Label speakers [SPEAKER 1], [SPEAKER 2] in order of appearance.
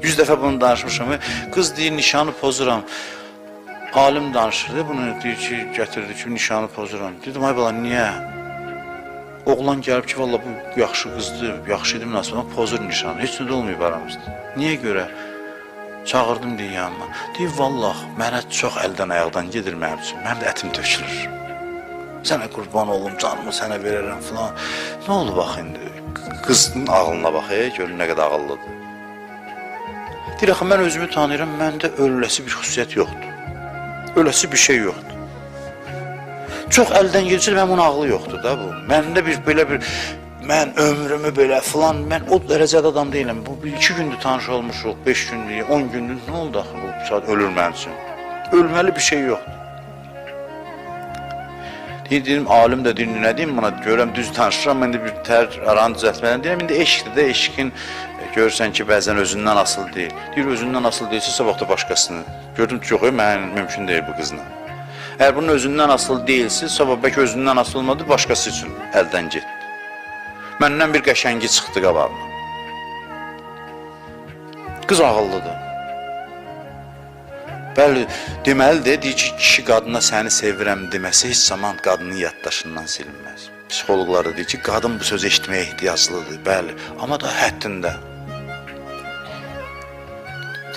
[SPEAKER 1] 100 dəfə bunu danışmışam. Qız deyir, nişanı pozuram. Alim danışırdı, bunu deyir ki, gətirdi ki, nişanı pozuram. Dedim, ay bala, niyə? Oğlan gəlib ki, valla bu yaxşı qızdır, yaxşı idi münasibət, pozur nişanı. Heç nə də olmayıb aramızda. Niyə görə? Çağırdım deyir yanına. Deyir, vallah, mənə çox əldən ayaqdan gedir mənim üçün. Mənim də ətim tökülür. Sənə qurban olum, canımı sənə verərəm filan. Nə oldu bax indi? Qızın ağlına bax, görün nə qədər ağıllıdır. Deyir, axı, mən özümü tanıyıram, məndə öləsi bir xüsusiyyət yoxdur. Öləsi bir şey yoxdur. Çox əldən gedir, mənim onun ağlı yoxdur da bu. Məndə belə bir, mən ömrümü belə filan, mən o dərəcədə adam deyiləm. Bu 2 gündür tanış olmuşuq, 5 gündür, 10 gündür, nə oldu axı bu saat ölür mənim üçün? Ölməli bir şey yoxdur. Deyim, alim də deyir, nə deyim buna, görəm, düz tanışıram, mən də bir tər aranı düzəltməliyəm. Deyirəm, indi eşqdir də, eşqin görürsən ki, bəzən özündən asılı deyil. Deyir, özündən asılı deyilsə, sabah da başqasını. Gördüm ki, yox, mən mümkün deyil bu qızla. Əgər bunun özündən asılı deyilsə, sabah bəlkə özündən asılı olmadı, başqası üçün əldən getdi. Məndən bir qəşəngi çıxdı qabağına. Qız ağıllıdır. Bəli, deməlidir, deyir ki, kişi qadına səni sevirəm deməsi heç zaman qadının yaddaşından silinməz. Psixologlar da deyir ki, qadın bu sözü eşitməyə ehtiyaclıdır, bəli, amma da həddində.